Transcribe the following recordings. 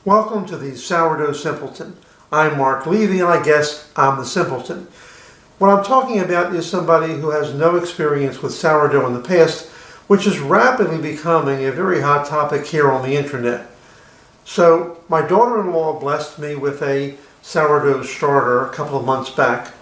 Welcome to the Sourdough Simpleton. I'm Mark Levy, and I guess I'm the simpleton. What I'm talking about is somebody who has no experience with sourdough in the past, which is rapidly becoming a very hot topic here on the internet. So my daughter-in-law blessed me with a sourdough starter a couple of months back.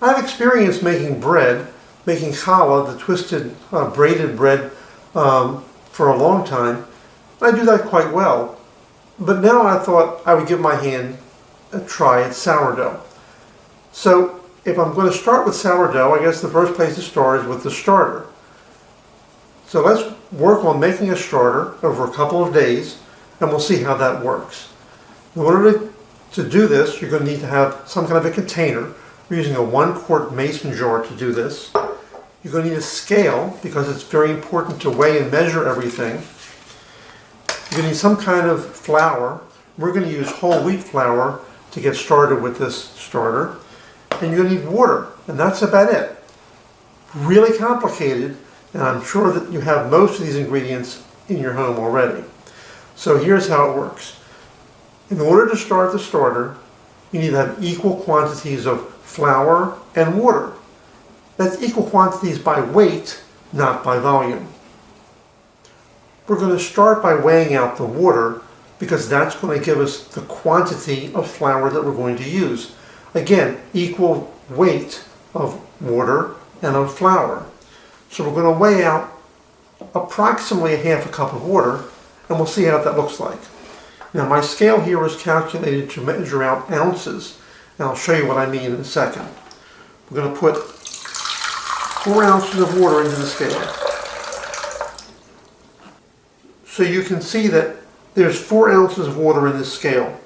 I've experienced making bread, making challah, the twisted braided bread, for a long time. I do that quite well. But now I thought I would give my hand a try at sourdough. So if I'm going to start with sourdough, I guess the first place to start is with the starter. So let's work on making a starter over a couple of days, and we'll see how that works. In order to do this, you're going to need to have some kind of a container. We're using a 1-quart mason jar to do this. You're going to need a scale because it's very important to weigh and measure everything. You're going to need some kind of flour. We're going to use whole wheat flour to get started with this starter. And you're going to need water, and that's about it. Really complicated, and I'm sure that you have most of these ingredients in your home already. So here's how it works. In order to start the starter, you need to have equal quantities of flour and water. That's equal quantities by weight, not by volume. We're going to start by weighing out the water because that's going to give us the quantity of flour that we're going to use. Again, equal weight of water and of flour. So we're going to weigh out approximately a half a cup of water, and we'll see how that looks like. Now my scale here is calculated to measure out ounces, and I'll show you what I mean in a second. We're going to put 4 ounces of water into the scale. So you can see that there's 4 ounces of water in this scale.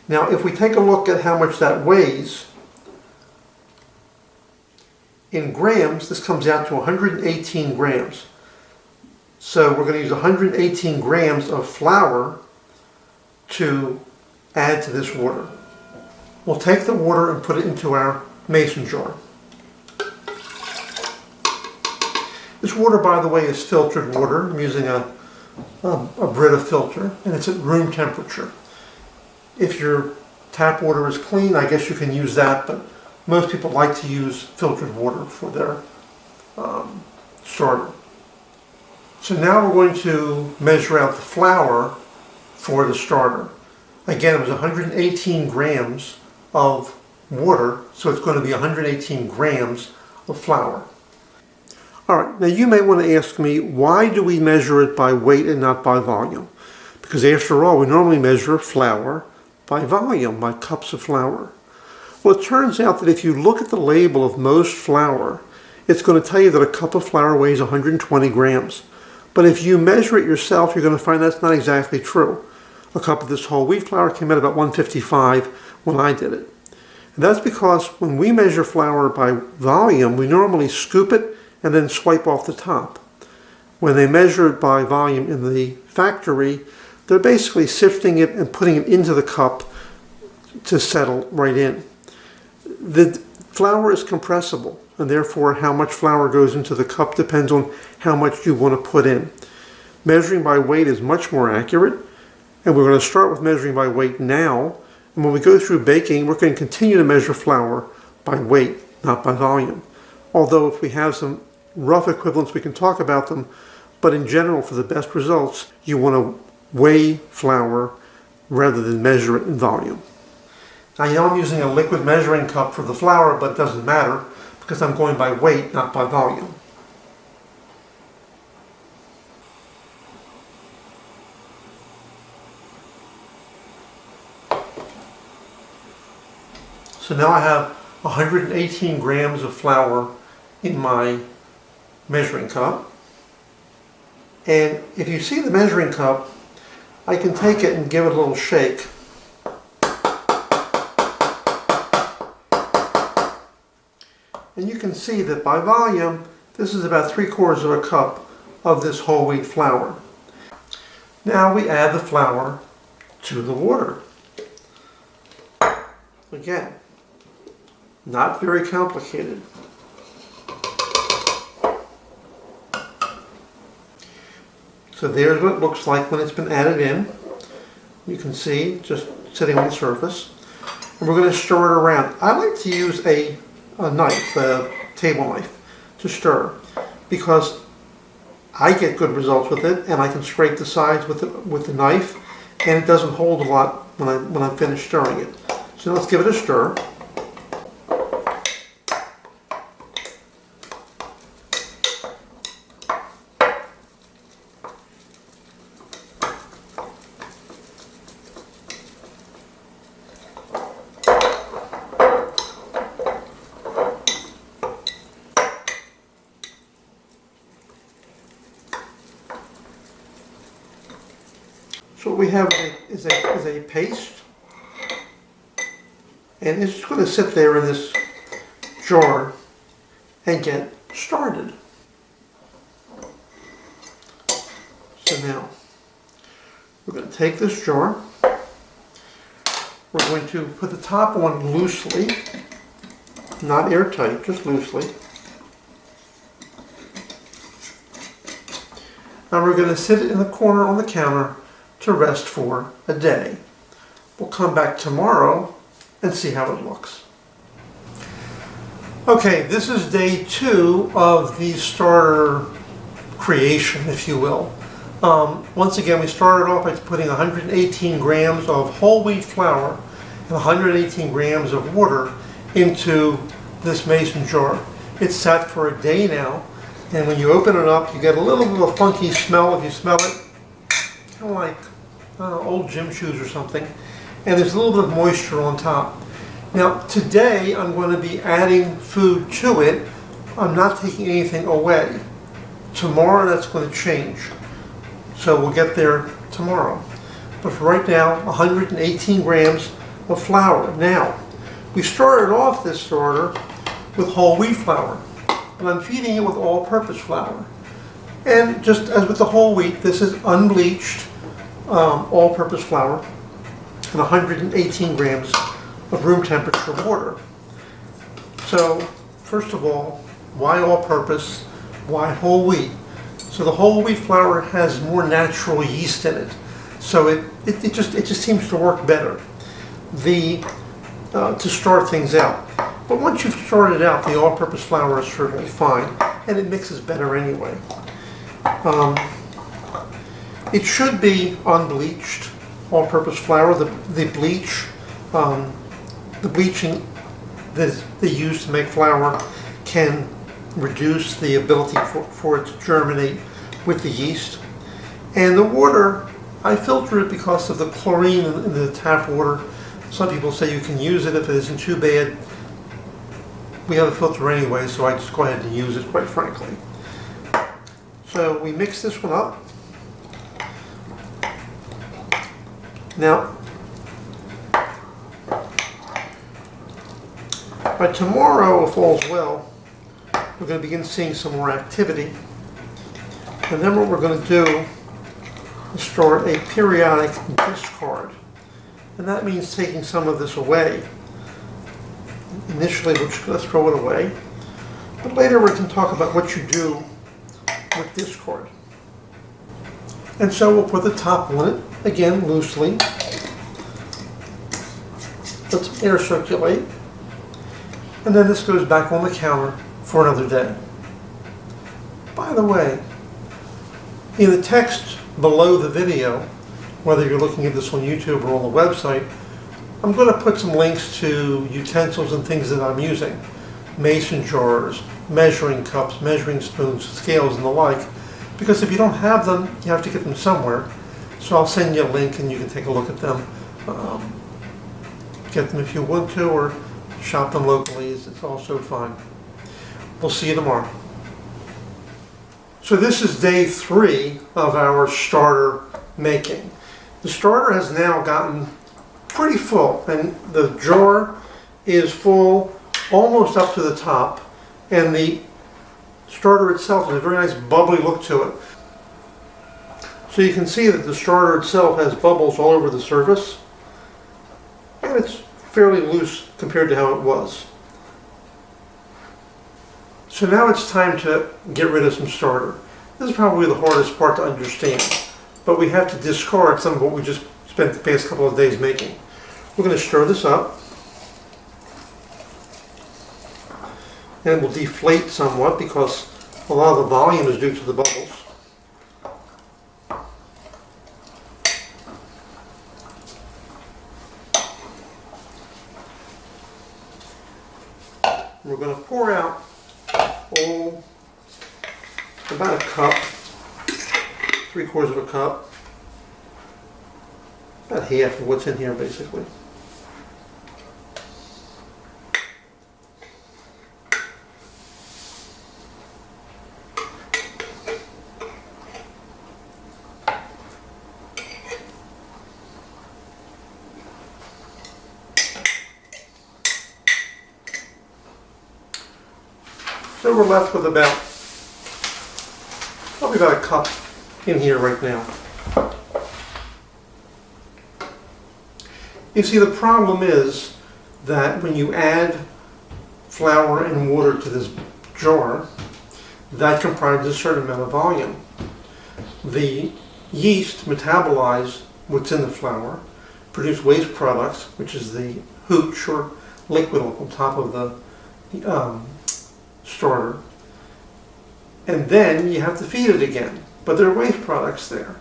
Now if we take a look at how much that weighs, in grams, this comes out to 118 grams. So we're going to use 118 grams of flour to add to this water. We'll take the water and put it into our mason jar. This water, by the way, is filtered water. I'm using a Brita filter, and it's at room temperature. If your tap water is clean, I guess you can use that, but most people like to use filtered water for their starter. So now we're going to measure out the flour for the starter. Again, it was 118 grams of water, so it's going to be 118 grams of flour. Alright, now you may want to ask me, why do we measure it by weight and not by volume? Because after all, we normally measure flour by volume, by cups of flour. Well, it turns out that if you look at the label of most flour, it's going to tell you that a cup of flour weighs 120 grams. But if you measure it yourself, you're going to find that's not exactly true. A cup of this whole wheat flour came out about 155 when I did it. And that's because when we measure flour by volume, we normally scoop it and then swipe off the top. When they measure it by volume in the factory, they're basically sifting it and putting it into the cup to settle right in. The flour is compressible, and therefore how much flour goes into the cup depends on how much you want to put in. Measuring by weight is much more accurate, and we're going to start with measuring by weight now, and when we go through baking, we're going to continue to measure flour by weight, not by volume. Although if we have some rough equivalents, we can talk about them, but in general, for the best results, you want to weigh flour rather than measure it in volume. Now, I know I'm using a liquid measuring cup for the flour, but it doesn't matter because I'm going by weight, not by volume. So now I have 118 grams of flour in my measuring cup. And if you see the measuring cup, I can take it and give it a little shake. And you can see that by volume, this is about 3/4 of a cup of this whole wheat flour. Now we add the flour to the water. Again, not very complicated. So there's what it looks like when it's been added in. You can see just sitting on the surface. And we're going to stir it around. I like to use a knife, a table knife, to stir because I get good results with it, and I can scrape the sides with the knife, and it doesn't hold a lot when I'm finished stirring it. So let's give it a stir. So what we have is a paste, and it's just going to sit there in this jar and get started. So now we're going to take this jar, we're going to put the top on loosely, not airtight, just loosely. And we're going to sit it in the corner on the counter to rest for a day. We'll come back tomorrow and see how it looks. Okay, this is day 2 of the starter creation, if you will. Once again, we started off by putting 118 grams of whole wheat flour and 118 grams of water into this mason jar. It's sat for a day now, and when you open it up, you get a little bit of a funky smell if you smell it. Kind of like old gym shoes or something, and there's a little bit of moisture on top. Now today I'm going to be adding food to it. I'm not taking anything away. Tomorrow that's going to change, so we'll get there tomorrow. But for right now, 118 grams of flour. Now we started off this starter with whole wheat flour, but I'm feeding it with all-purpose flour, and just as with the whole wheat, this is unbleached all-purpose flour and 118 grams of room temperature water. So first of all, why all-purpose? Why whole wheat? So the whole wheat flour has more natural yeast in it, so it just seems to work better to start things out. But once you've started out, the all-purpose flour is certainly fine, and it mixes better anyway. It should be unbleached all-purpose flour. The bleaching that they use to make flour can reduce the ability for it to germinate with the yeast. And the water, I filter it because of the chlorine in the tap water. Some people say you can use it if it isn't too bad. We have a filter anyway, so I just go ahead and use it, quite frankly. So we mix this one up. Now, by tomorrow, if all's well, we're going to begin seeing some more activity. And then what we're going to do is start a periodic discard. And that means taking some of this away. Initially, we're just going to throw it away. But later we can talk about what you do with discard. And so we'll put the top on it, again loosely. Let's air circulate. And then this goes back on the counter for another day. By the way, in the text below the video, whether you're looking at this on YouTube or on the website, I'm going to put some links to utensils and things that I'm using. Mason jars, measuring cups, measuring spoons, scales, and the like. Because if you don't have them, you have to get them somewhere. So I'll send you a link and you can take a look at them. Get them if you want to, or shop them locally. It's also fine. We'll see you tomorrow. So this is day 3 of our starter making. The starter has now gotten pretty full, and the jar is full almost up to the top, and the starter itself has a very nice bubbly look to it. So you can see that the starter itself has bubbles all over the surface, and it's fairly loose compared to how it was. So now it's time to get rid of some starter. This is probably the hardest part to understand, but we have to discard some of what we just spent the past couple of days making. We're going to stir this up, and it will deflate somewhat because a lot of the volume is due to the bubbles. We're going to pour out about a cup, 3/4 of a cup, about half of what's in here basically. So we're left with probably about a cup in here right now. You see, the problem is that when you add flour and water to this jar, that comprises a certain amount of volume. The yeast metabolize what's in the flour, produce waste products, which is the hooch or liquid on top of the starter, and then you have to feed it again. But there are waste products there,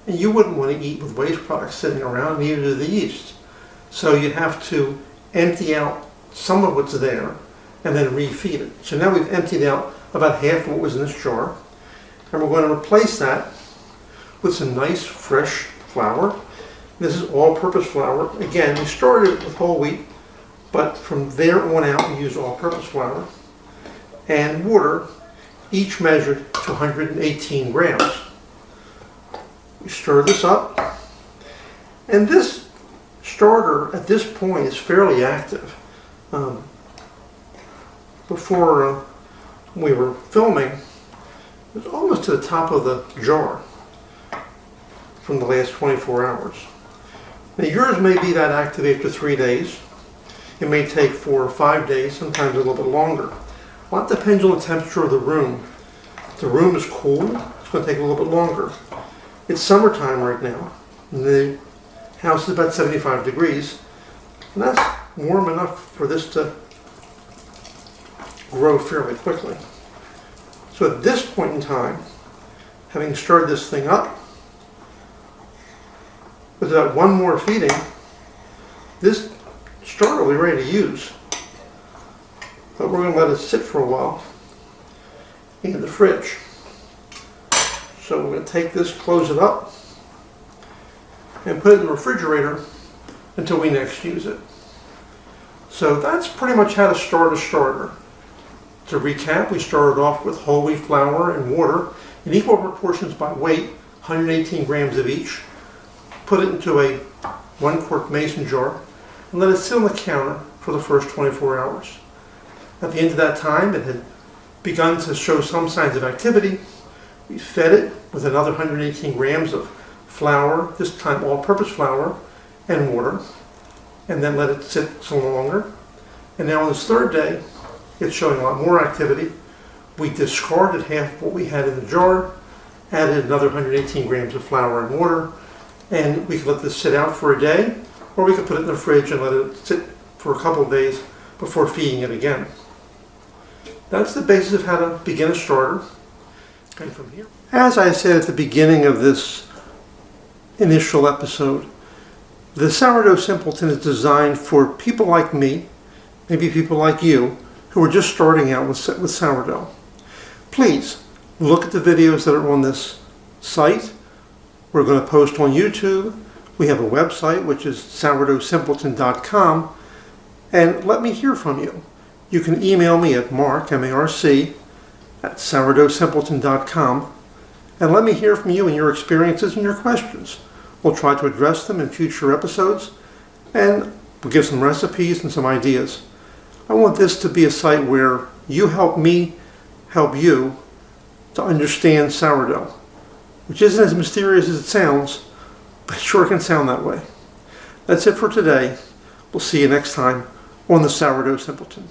and you wouldn't want to eat with waste products sitting around, neither do the yeast. So you have to empty out some of what's there and then refeed it. So now we've emptied out about half of what was in this jar, and we're going to replace that with some nice fresh flour. This is all-purpose flour. Again, we started with whole wheat, but from there on out we use all-purpose flour and water, each measured to 118 grams. We stir this up, and this starter at this point is fairly active. Before we were filming, it was almost to the top of the jar from the last 24 hours. Now yours may be that active after 3 days. It may take 4 or 5 days, sometimes a little bit longer. A lot depends on the temperature of the room. If the room is cool, it's going to take a little bit longer. It's summertime right now, and the house is about 75 degrees, and that's warm enough for this to grow fairly quickly. So at this point in time, having stirred this thing up, with about one more feeding, this starter will be ready to use. But we're going to let it sit for a while in the fridge. So we're going to take this, close it up, and put it in the refrigerator until we next use it. So that's pretty much how to start a starter. To recap, we started off with whole wheat flour and water in equal proportions by weight, 118 grams of each. Put it into a 1-quart mason jar and let it sit on the counter for the first 24 hours. At the end of that time, it had begun to show some signs of activity. We fed it with another 118 grams of flour, this time all-purpose flour, and water, and then let it sit some longer. And now on this third day, it's showing a lot more activity. We discarded half of what we had in the jar, added another 118 grams of flour and water, and we could let this sit out for a day, or we could put it in the fridge and let it sit for a couple of days before feeding it again. That's the basis of how to begin a starter. And from here, as I said at the beginning of this initial episode, the Sourdough Simpleton is designed for people like me, maybe people like you, who are just starting out with sourdough. Please look at the videos that are on this site. We're going to post on YouTube. We have a website, which is sourdoughsimpleton.com, and let me hear from you. You can email me at marc, at sourdoughsimpleton.com, and let me hear from you and your experiences and your questions. We'll try to address them in future episodes, and we'll give some recipes and some ideas. I want this to be a site where you help me help you to understand sourdough, which isn't as mysterious as it sounds, but it sure can sound that way. That's it for today. We'll see you next time on the Sourdough Simpleton.